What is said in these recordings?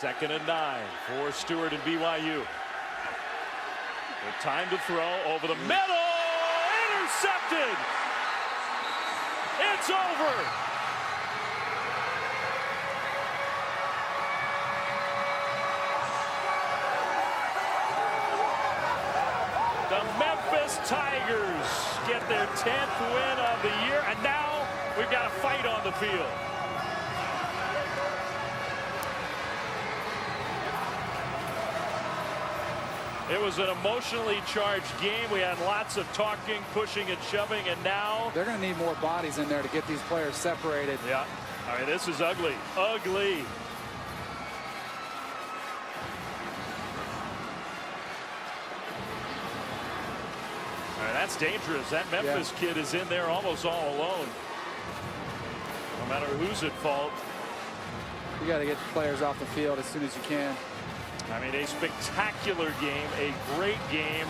2nd and 9 for Stewart and BYU. The time to throw over the middle. Intercepted. It's over. The Memphis Tigers get their 10th win of the year, and now we've got a fight on the field. It was an emotionally charged game. We had lots of talking, pushing, and shoving, and now they're going to need more bodies in there to get these players separated. Yeah. All right, this is ugly. Ugly. All right, that's dangerous. That Memphis kid is in there almost all alone. No matter who's at fault. You got to get the players off the field as soon as you can. I mean, a spectacular game, a great game,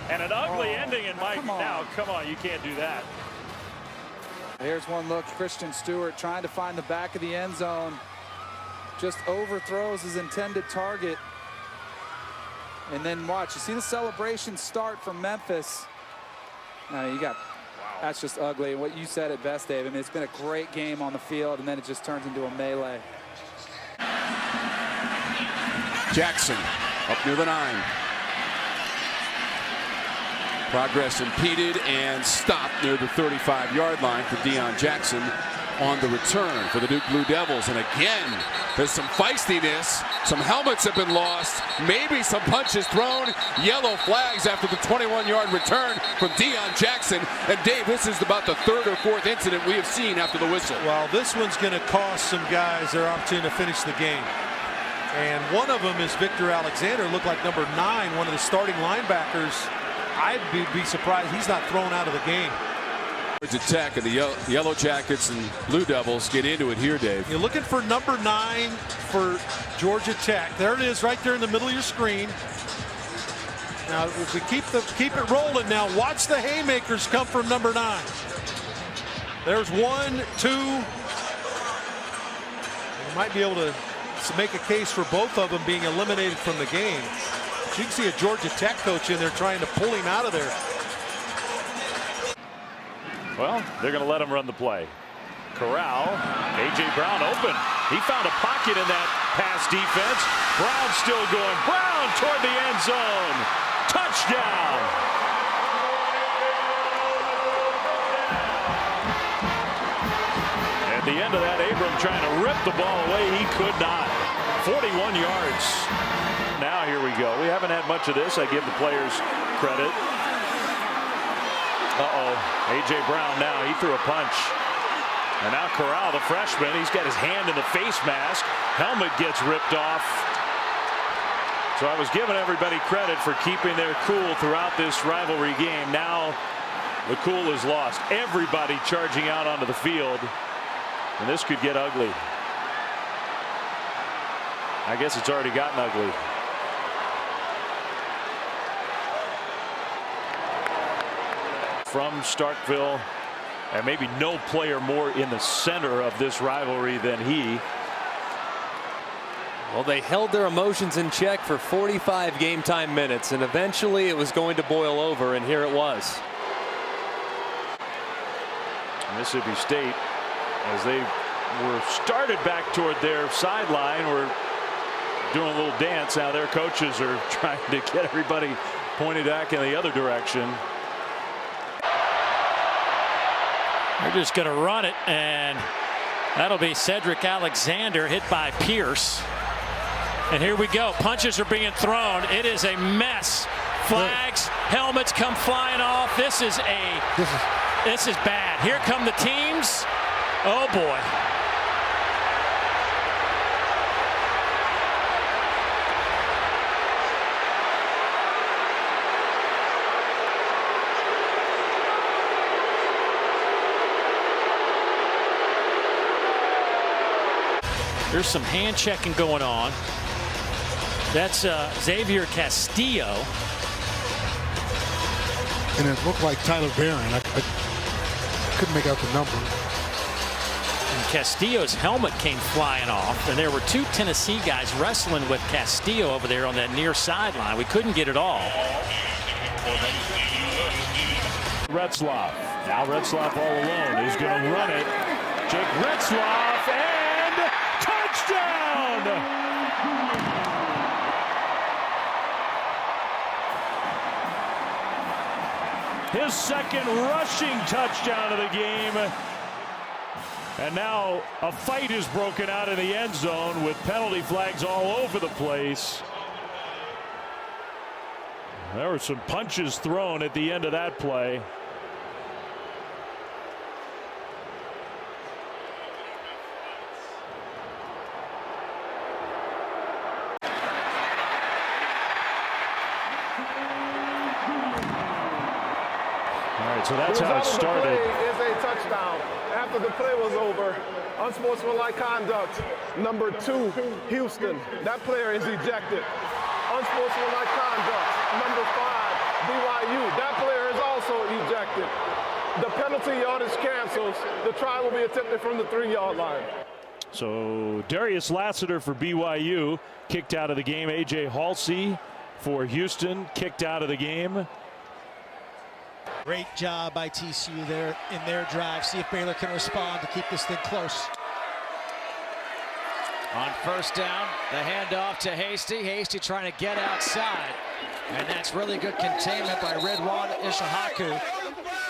and an ugly ending in my now. Come on, you can't do that. Here's one look. Christian Stewart trying to find the back of the end zone. Just overthrows his intended target. And then watch. You see the celebration start from Memphis. Now you got, that's just ugly. What you said it best, Dave. I mean, it's been a great game on the field, and then it just turns into a melee. Jackson up near the 9. Progress impeded and stopped near the 35-yard line for Deion Jackson on the return for the Duke Blue Devils. And again, there's some feistiness. Some helmets have been lost. Maybe some punches thrown. Yellow flags after the 21-yard return from Deion Jackson. And Dave, this is about the 3rd or 4th incident we have seen after the whistle. Well, this one's going to cost some guys their opportunity to finish the game. And one of them is Victor Alexander. Looked like number 9, one of the starting linebackers. I'd be surprised he's not thrown out of the game. Attack of the Yellow Jackets and Blue Devils get into it here, Dave. You're looking for number 9 for Georgia Tech. There it is, right there in the middle of your screen. Now, if we keep it rolling now, watch the haymakers come from number 9. There's 1, 2. We might be able to make a case for both of them being eliminated from the game. You can see a Georgia Tech coach in there trying to pull him out of there. Well, they're going to let him run the play. Corral, A.J. Brown open. He found a pocket in that pass defense. Brown still going. Brown toward the end zone. Touchdown. At the end of that, Abram trying to rip the ball away. He could not. 41 yards. Now here we go. We haven't had much of this. I give the players credit. A.J. Brown now. He threw a punch. And now Corral, the freshman, he's got his hand in the face mask. Helmet gets ripped off. So I was giving everybody credit for keeping their cool throughout this rivalry game. Now the cool is lost. Everybody charging out onto the field. And this could get ugly. I guess it's already gotten ugly. From Starkville, and maybe no player more in the center of this rivalry than he. Well, they held their emotions in check for 45 game time minutes, and eventually it was going to boil over, and here it was. Mississippi State, as they were started back toward their sideline, were doing a little dance. Now their coaches are trying to get everybody pointed back in the other direction. They're just going to run it, and that'll be Cedric Alexander hit by Pierce. And here we go. Punches are being thrown. It is a mess. Flags, helmets come flying off. This is bad. Here come the teams. Oh boy. There's some hand checking going on. That's Xavier Castillo. And it looked like Tyler Barron. I couldn't make out the number. And Castillo's helmet came flying off, and there were 2 Tennessee guys wrestling with Castillo over there on that near sideline. We couldn't get it all. Retzloff. Now Retzloff all alone. He's going to run it. Jake Retzloff, and touchdown! His second rushing touchdown of the game. And now a fight is broken out in the end zone with penalty flags all over the place. There were some punches thrown at the end of that play. All right, so that's how it started. Is a touchdown. After the play was over, unsportsmanlike conduct. Number 2, Houston. That player is ejected. Unsportsmanlike conduct. Number 5, BYU. That player is also ejected. The penalty yardage cancels. The try will be attempted from the 3-yard line. So Darius Lassiter for BYU kicked out of the game. A.J. Halsey for Houston kicked out of the game. Great job by TCU there in their drive. See if Baylor can respond to keep this thing close. On first down, the handoff to Hasty. Hasty trying to get outside. And that's really good containment by Ridwan Ishahaku,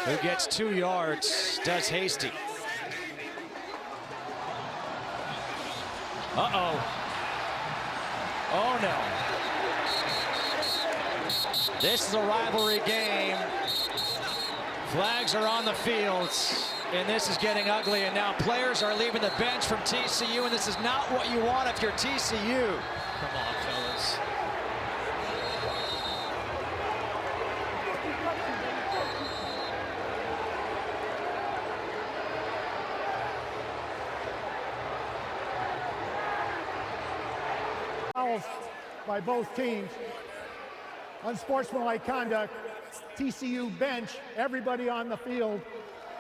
who gets 2 yards, does Hasty. Uh-oh. Oh, no. This is a rivalry game. Flags are on the fields, and this is getting ugly, and now players are leaving the bench from TCU, and this is not what you want if you're TCU. Come on, fellas. Fouls by both teams. Unsportsmanlike conduct. TCU bench, everybody on the field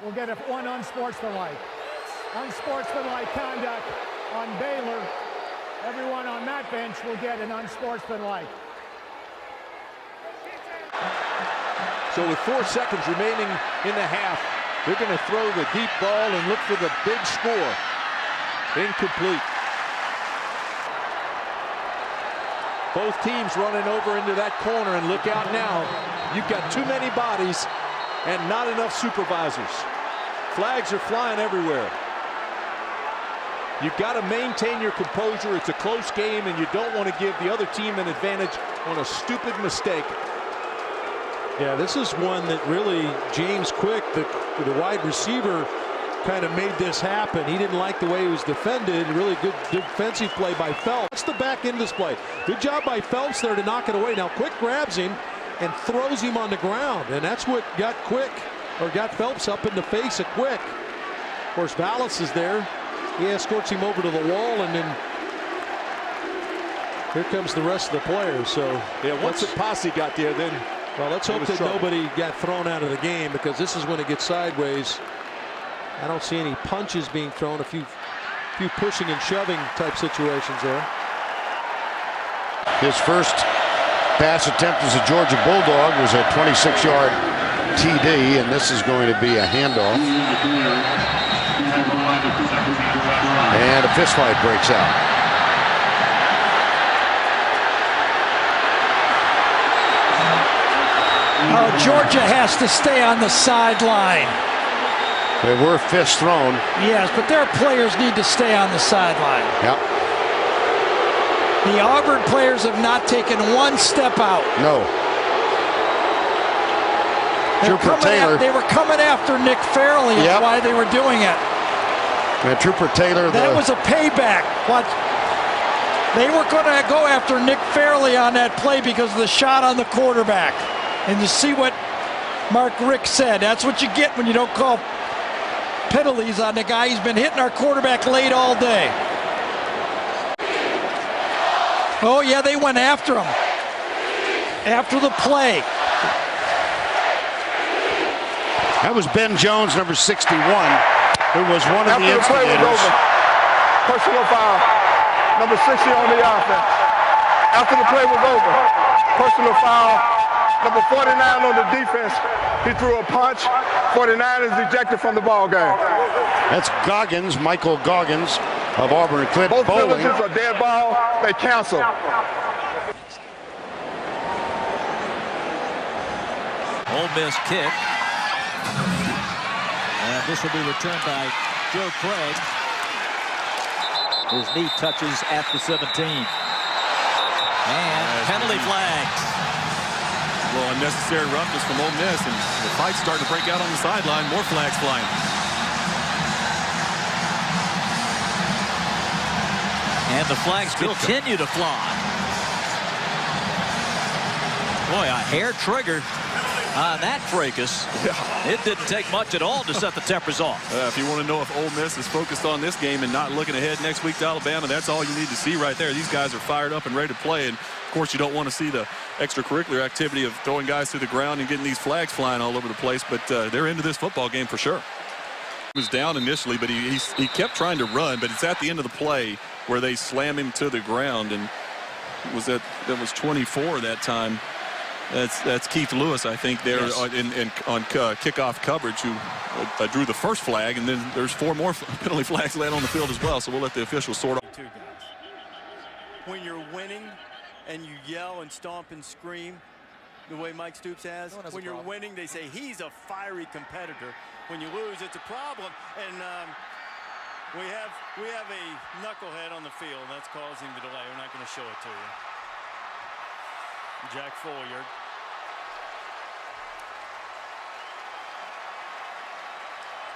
will get one unsportsmanlike. Unsportsmanlike conduct on Baylor. Everyone on that bench will get an unsportsmanlike. So with 4 seconds remaining in the half, they're going to throw the deep ball and look for the big score. Incomplete. Both teams running over into that corner, and look out now. You've got too many bodies and not enough supervisors. Flags are flying everywhere. You've got to maintain your composure. It's a close game, and you don't want to give the other team an advantage on a stupid mistake. Yeah, this is one that really James Quick, the wide receiver, kind of made this happen. He didn't like the way he was defended. Really good defensive play by Phelps. That's the back end display. Good job by Phelps there to knock it away. Now Quick grabs him and throws him on the ground, and that's what got Phelps up in the face of Quick. Of course, Vallis is there. He escorts him over to the wall, and then here comes the rest of the players. So yeah, once the posse got there, then well, let's hope that nobody got thrown out of the game, because this is when it gets sideways. I don't see any punches being thrown. A few pushing and shoving type situations there. His first pass attempt as a Georgia Bulldog was a 26-yard TD, and this is going to be a handoff. And a fist fight breaks out. Oh, Georgia has to stay on the sideline. There were fists thrown. Yes, but their players need to stay on the sideline. Yep. The Auburn players have not taken one step out. No. Trooper Taylor. They were coming after Nick Fairley. That's why they were doing it. And Trooper Taylor. That was a payback. What? They were going to go after Nick Fairley on that play because of the shot on the quarterback. And you see what Mark Rick said. That's what you get when you don't call penalties on the guy. He's been hitting our quarterback late all day. Oh, yeah, they went after him. After the play. That was Ben Jones, number 61. who was one of the After the play was instigators. over, personal foul, number 60 on the offense. After the play was over, personal foul, number 49 on the defense. He threw a punch. 49 is ejected from the ball game. That's Goggins, Michael Goggins of Auburn Clip Both Bowling. penalties are dead ball. They cancel. Ole Miss kick. And this will be returned by Joe Craig. His knee touches at the 17. And penalty flags. A little unnecessary roughness from Ole Miss, and the fight's starting to break out on the sideline. More flags flying. And the flags continue to fly. Boy, a hair trigger on that fracas. Yeah. It didn't take much at all to set the tempers off. If you want to know if Ole Miss is focused on this game and not looking ahead next week to Alabama, that's all you need to see right there. These guys are fired up and ready to play. And, of course, you don't want to see the extracurricular activity of throwing guys to the ground and getting these flags flying all over the place. But they're into this football game for sure. He was down initially, but he kept trying to run. But it's at the end of the play where they slam him to the ground. And that was 24 that time. That's Keith Lewis, I think, there on kickoff coverage, who drew the first flag, and then there's 4 more penalty flags laid on the field as well. So we'll let the officials sort out. Two guys. When you're winning and you yell and stomp and scream the way Mike Stoops has, when you're winning, they say he's a fiery competitor. When you lose, it's a problem. And we have a knucklehead on the field. That's causing the delay. We're not going to show it to you. Jack Folliard.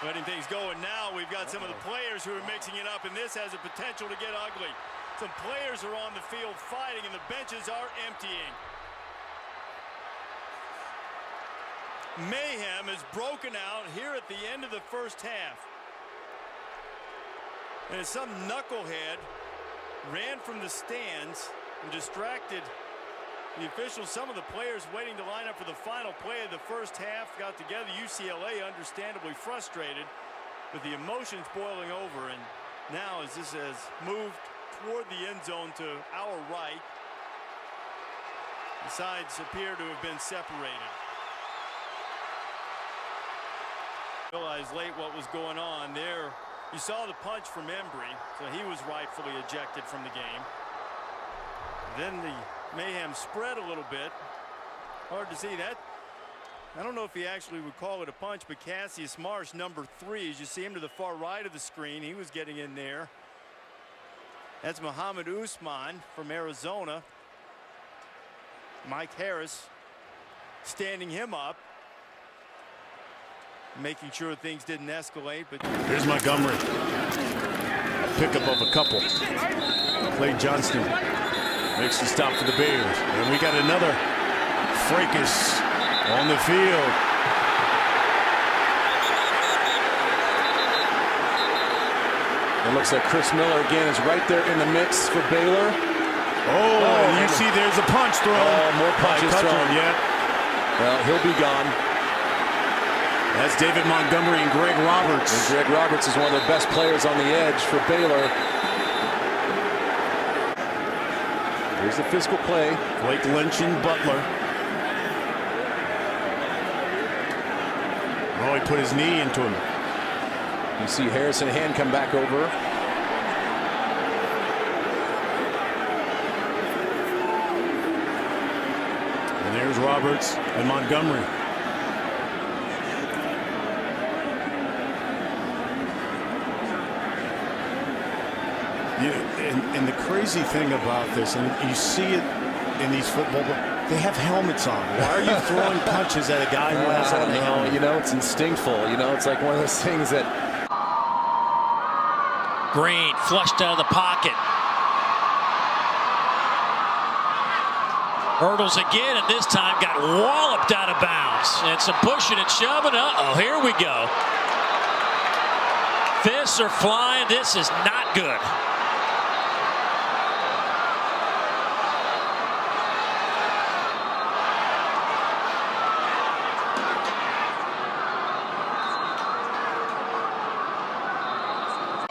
Letting things go, and now we've got some of the players who are mixing it up, and this has a potential to get ugly. Some players are on the field fighting, and the benches are emptying. Mayhem has broken out here at the end of the first half. And some knucklehead ran from the stands and distracted the officials. Some of the players waiting to line up for the final play of the first half got together. UCLA understandably frustrated with the emotions boiling over. And now as this has moved toward the end zone to our right, the sides appear to have been separated. Realized late what was going on there. You saw the punch from Embry, so he was rightfully ejected from the game. Then the mayhem spread a little bit. Hard to see that. I don't know if he actually would call it a punch, but Cassius Marsh, number 3, as you see him to the far right of the screen, he was getting in there. That's Muhammad Usman from Arizona. Mike Harris standing him up, making sure things didn't escalate. But here's Montgomery. Pickup of a couple. Clay Johnston makes the stop for the Bears. And we got another fracas on the field. It looks like Chris Miller again is right there in the mix for Baylor. And you see there's a punch thrown. More punches thrown. Yeah. Well, he'll be gone. That's David Montgomery and Greg Roberts. And Greg Roberts is one of the best players on the edge for Baylor. Here's the physical play. Blake Lynch and Butler. Oh, he put his knee into him. You see Harrison Hand come back over. And there's Roberts and Montgomery. And the crazy thing about this, and you see it in these football, they have helmets on. Why are you throwing punches at a guy who has on a helmet? You know, it's instinctful. You know, it's like one of those things that... Green flushed out of the pocket. Hurdles again, and this time got walloped out of bounds. And some pushing and shoving. Uh-oh, here we go. Fists are flying. This is not good.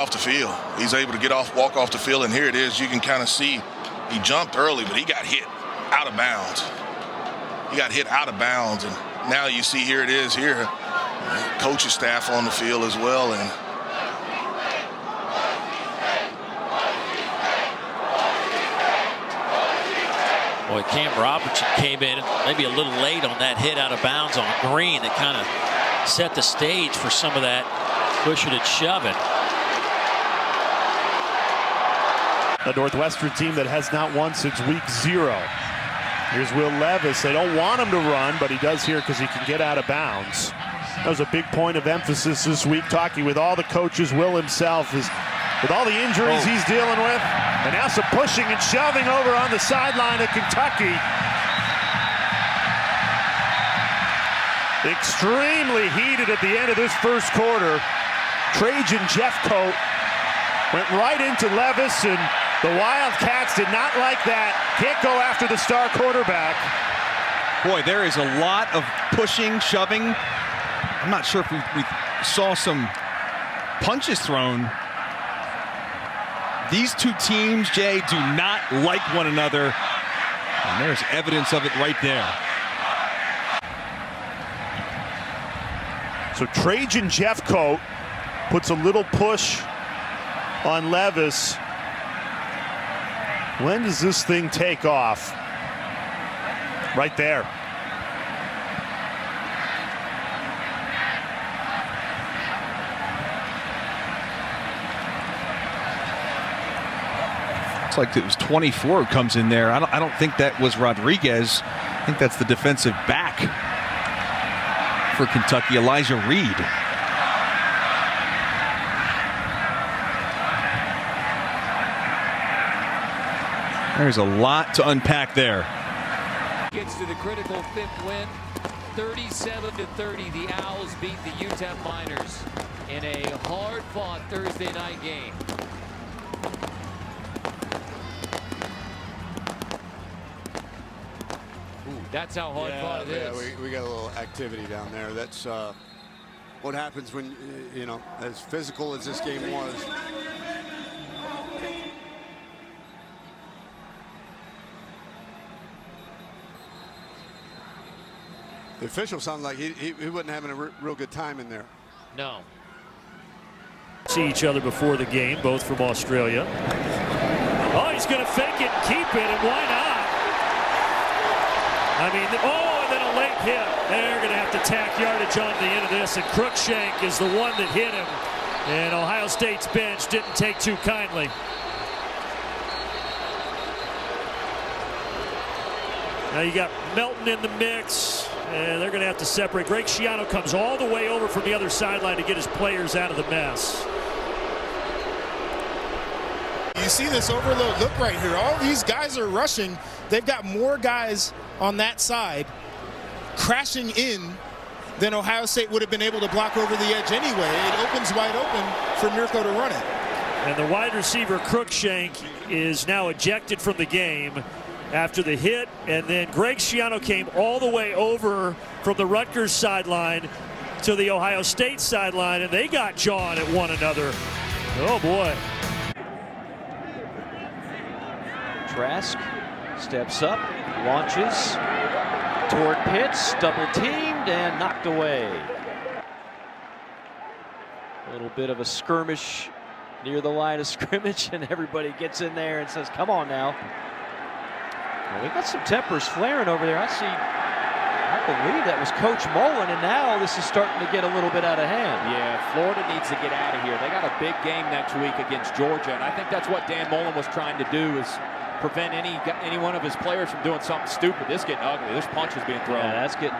off the field. He's able to walk off the field, and here it is. You can kind of see he jumped early, but he got hit out of bounds. He got hit out of bounds, and now you see here it is here. Coaching staff on the field as well, and boy, Cam Robertson came in maybe a little late on that hit out of bounds on Green that kind of set the stage for some of that pushing and shoving. A Northwestern team that has not won since week 0. Here's Will Levis. They don't want him to run, but he does here because he can get out of bounds. That was a big point of emphasis this week, talking with all the coaches. Will himself is, with all the injuries he's dealing with, and now some pushing and shoving over on the sideline of Kentucky. Extremely heated at the end of this first quarter. Trajan Jeffcoat went right into Levis, and the Wildcats did not like that. Can't go after the star quarterback. Boy, there is a lot of pushing, shoving. I'm not sure if we saw some punches thrown. These two teams, Jay, do not like one another. And there's evidence of it right there. So Trajan Jeffcoat puts a little push on Levis. When does this thing take off? Right there. Looks like it was 24 who comes in there. I don't think that was Rodriguez. I think that's the defensive back for Kentucky, Elijah Reed. There's a lot to unpack there. Gets to the critical 5th win. 37-30, the Owls beat the UTEP Miners in a hard-fought Thursday night game. Ooh, that's how hard-fought it is. Yeah, we got a little activity down there. That's what happens when, you know, as physical as this game was. The official sounded like he wasn't having a real good time in there. No. See each other before the game, both from Australia. Oh, he's going to fake it and keep it, and why not? I mean, oh, and then a late hit. They're going to have to tack yardage on the end of this, and Crookshank is the one that hit him. And Ohio State's bench didn't take too kindly. Now you got Melton in the mix, and they're going to have to separate. Greg Schiano comes all the way over from the other sideline to get his players out of the mess. You see this overload look right here. All these guys are rushing. They've got more guys on that side crashing in than Ohio State would have been able to block over the edge anyway. It opens wide open for Mirko to run it. And the wide receiver Crookshank is now ejected from the game after the hit, and then Greg Schiano came all the way over from the Rutgers sideline to the Ohio State sideline, and they got jawing at one another. Oh boy. Trask steps up, launches toward Pitts, double teamed and knocked away. A little bit of a skirmish near the line of scrimmage, and everybody gets in there and says, come on now. Well, we got some tempers flaring over there. I believe that was Coach Mullen, and now this is starting to get a little bit out of hand. Yeah, Florida needs to get out of here. They got a big game next week against Georgia, and I think that's what Dan Mullen was trying to do, is prevent any one of his players from doing something stupid. This is getting ugly. There's punches being thrown. Yeah, that's getting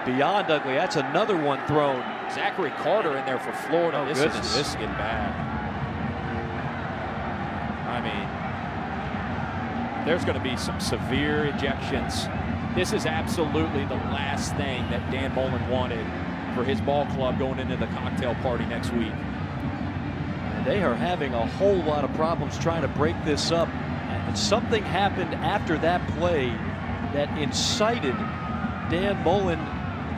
beyond ugly. That's another one thrown. Zachary Carter in there for Florida. Oh, This is getting bad. I mean, there's going to be some severe ejections. This is absolutely the last thing that Dan Mullen wanted for his ball club going into the cocktail party next week. They are having a whole lot of problems trying to break this up. And something happened after that play that incited Dan Mullen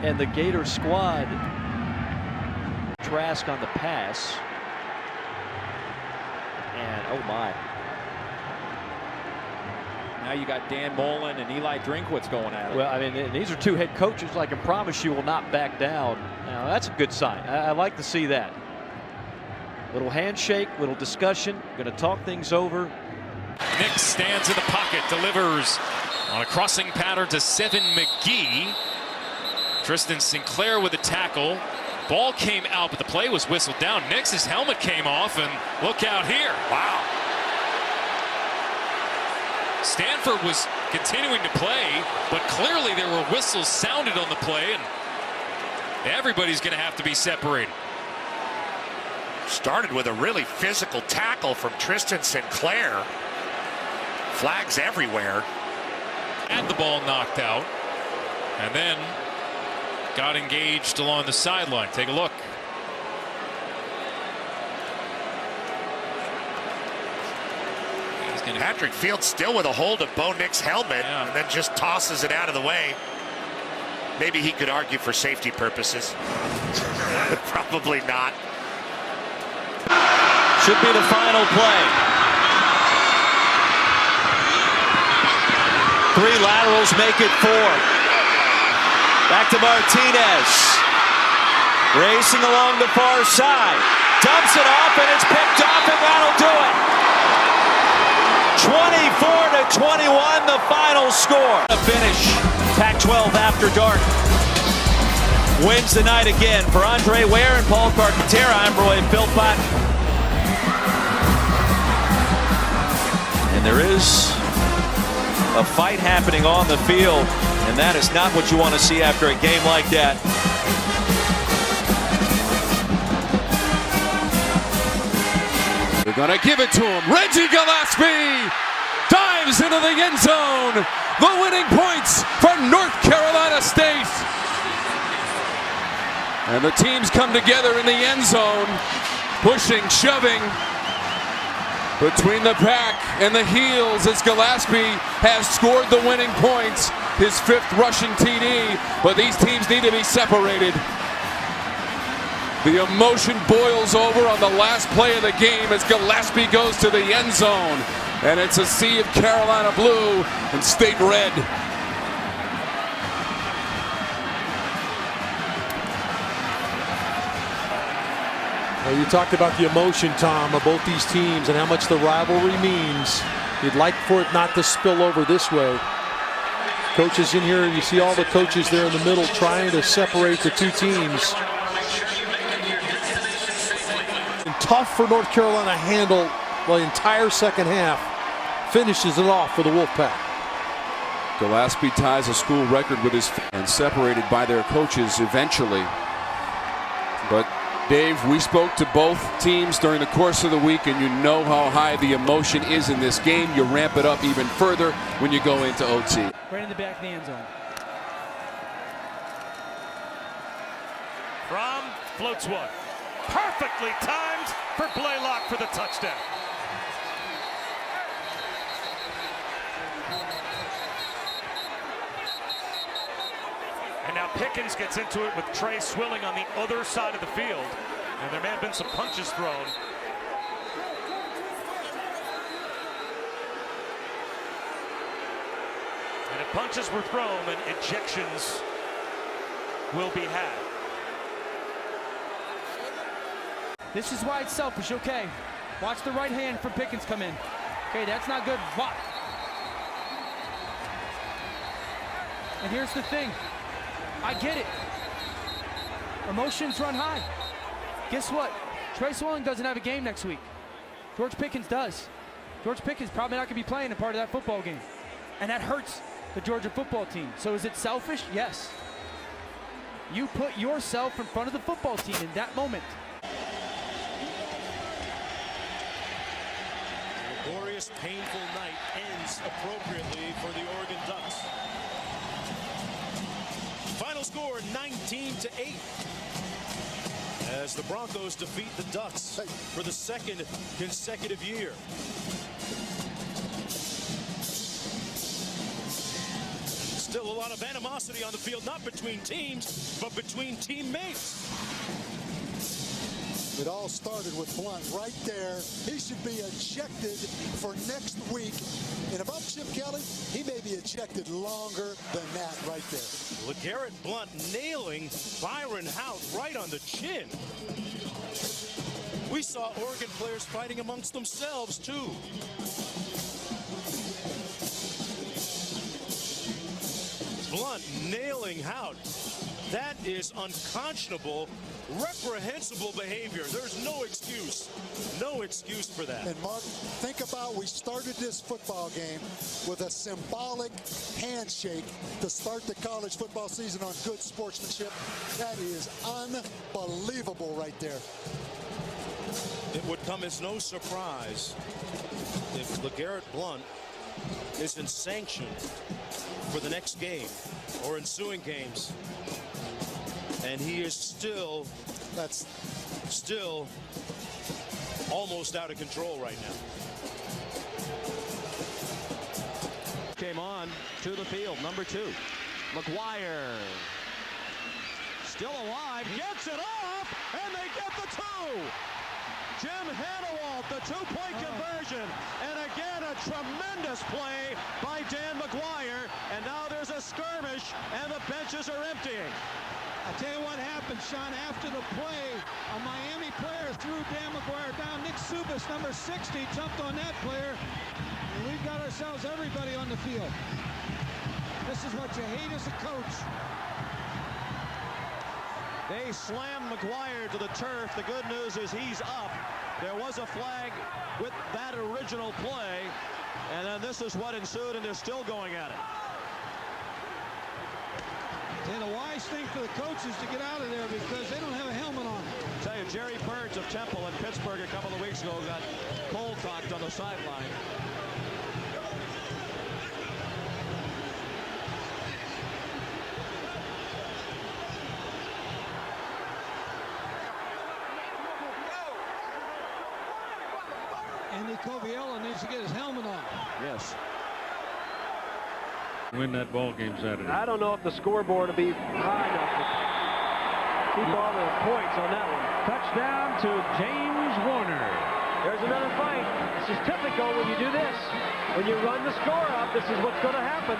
and the Gator squad Trask on the pass. And oh my. Now you got Dan Mullen and Eli Drinkwitz going at it. Well, I mean, these are two head coaches I can promise you will not back down. Now, that's a good sign. I like to see that. Little handshake, little discussion. Going to talk things over. Nix stands in the pocket, delivers on a crossing pattern to Seven McGee. Tristan Sinclair with the tackle. Ball came out, but the play was whistled down. Nix's helmet came off, and look out here. Wow. Stanford was continuing to play, but clearly there were whistles sounded on the play, and everybody's going to have to be separated. Started with a really physical tackle from Tristan Sinclair. Flags everywhere. Had the ball knocked out, and then got engaged along the sideline. Take a look. Patrick Fields still with a hold of Bo Nix' helmet, and then just tosses it out of the way. Maybe he could argue for safety purposes. Probably not. Should be the final play. 3 laterals make it 4. Back to Martinez. Racing along the far side. Dumps it off, and it's picked off, and that'll do it. 24-21, the final score. A finish. Pac-12 After Dark wins the night again. For Andre Ware and Paul Carcaterra, I'm Roy Philpott. And there is a fight happening on the field, and that is not what you want to see after a game like that. They're going to give it to him. Reggie Gillespie dives into the end zone. The winning points for North Carolina State. And the teams come together in the end zone, pushing, shoving between the pack and the heels as Gillespie has scored the winning points, his 5th rushing TD, but these teams need to be separated. The emotion boils over on the last play of the game as Gillespie goes to the end zone, and it's a sea of Carolina blue and State red. Well, you talked about the emotion, Tom, of both these teams and how much the rivalry means. You'd like for it not to spill over this way. Coaches in here, you see all the coaches there in the middle trying to separate the two teams. And tough for North Carolina to handle the entire second half. Finishes it off for the Wolfpack. Gillespie ties a school record with his and separated by their coaches eventually. But Dave, we spoke to both teams during the course of the week, and you know how high the emotion is in this game. You ramp it up even further when you go into OT. Right in the back of the end zone. From floats one. Perfectly timed for Blaylock for the touchdown. And now Pickens gets into it with Trey Swilling on the other side of the field. And there may have been some punches thrown. And if punches were thrown, then ejections will be had. This is why it's selfish, okay. Watch the right hand from Pickens come in. Okay, that's not good. Watch. And here's the thing. I get it. Emotions run high. Guess what? Trey Swilling doesn't have a game next week. George Pickens does. George Pickens probably not going to be playing a part of that football game. And that hurts the Georgia football team. So is it selfish? Yes. You put yourself in front of the football team in that moment. A laborious, painful night ends appropriately for the Oregon Ducks. Final score 19-8 as the Broncos defeat the Ducks for the 2nd consecutive year. Still a lot of animosity on the field, not between teams, but between teammates. It all started with Blunt right there. He should be ejected for next week. And if I'm Chip Kelly, he may be ejected longer than that right there. LeGarrette Blunt nailing Byron Hout right on the chin. We saw Oregon players fighting amongst themselves, too. Blunt nailing Hout. That is unconscionable, reprehensible behavior. There's no excuse. No excuse for that. And Mark, think about, we started this football game with a symbolic handshake to start the college football season on good sportsmanship. That is unbelievable right there. It would come as no surprise if LeGarrette Blunt isn't sanctioned for the next game or ensuing games. And he is still almost out of control right now. Came on to the field, number 2. McGuire. Still alive, gets it off, and they get the 2. Jim Hanawalt, the 2-point conversion. And again, a tremendous play by Dan McGuire. And now there's a skirmish, and the benches are emptying. I tell you what happened, Sean, after the play, a Miami player threw Dan McGuire down. Nick Subas, number 60, jumped on that player. And we've got ourselves everybody on the field. This is what you hate as a coach. They slam McGuire to the turf. The good news is he's up. There was a flag with that original play. And then this is what ensued, and they're still going at it. And a wise thing for the coaches to get out of there because they don't have a helmet on. I tell you, Jerry Burns of Temple in Pittsburgh a couple of weeks ago got cold-cocked on the sideline. Andy Coviello needs to get his helmet on. Yes. Win that ball game Saturday. I don't know if the scoreboard will be high enough to keep all the points on that one. Touchdown to James Warner. There's another fight. This is typical when you do this. When you run the score up, this is what's going to happen.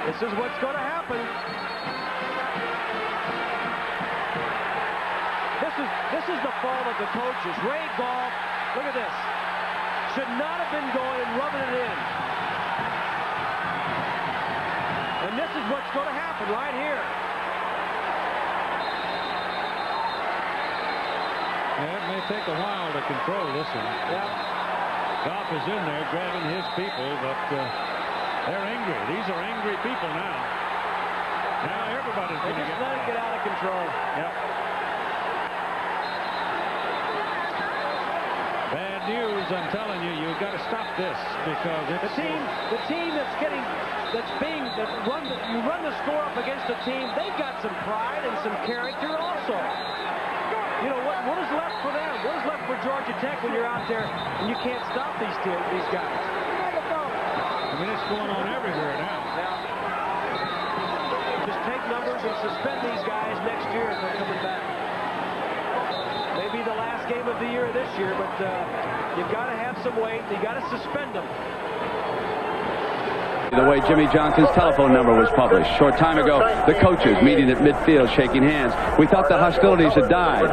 This is what's going to happen. This is the fault of the coaches. Ray Goff, look at this. Should not have been going and rubbing it in. And this is what's going to happen right here. Yeah, it may take a while to control this one. Yeah. Goff is in there grabbing his people, but they're angry. These are angry people now. Now everybody's going to get let it get out of control. Yep. Bad news, I'm telling you. You've got to stop this because it's the team you run the score up against a team. They've got some pride and some character also. You know what is left for them? What is left for Georgia Tech when you're out there and you can't stop these guys? I mean, it's going on everywhere now. Just take numbers and suspend these guys next year if they're coming back. Maybe the last game of the year this year, but you've got to have some weight. You got to suspend them. The way Jimmy Johnson's telephone number was published. Short time ago, the coaches meeting at midfield, shaking hands. We thought the hostilities had died.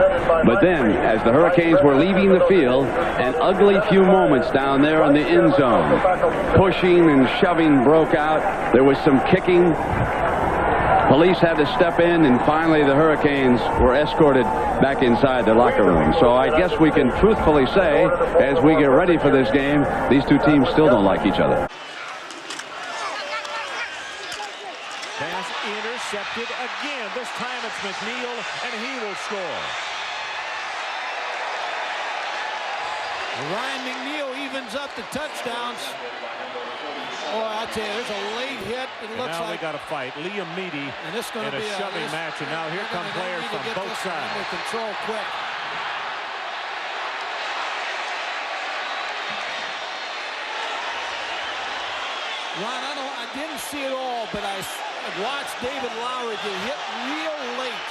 But then, as the Hurricanes were leaving the field, an ugly few moments down there in the end zone. Pushing and shoving broke out. There was some kicking. Police had to step in, and finally the Hurricanes were escorted back inside the locker room. So I guess we can truthfully say, as we get ready for this game, these two teams still don't like each other. Pass intercepted again. This time it's McNeil, and he will score. Ryan McNeil evens up the touchdowns. Oh, I tell you, there's a late hit. It looks now like they got to fight. Liam Meady and this in a shoving match, and now here come players from both sides. Under control quick. Ron, I didn't see it all, but I watched David Lowry get hit real late.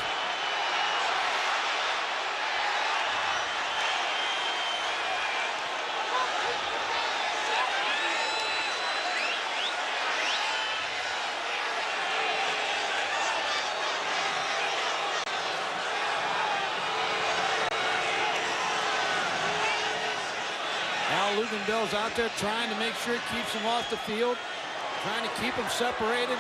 Al Luginbill's out there trying to make sure he keeps them off the field, trying to keep them separated.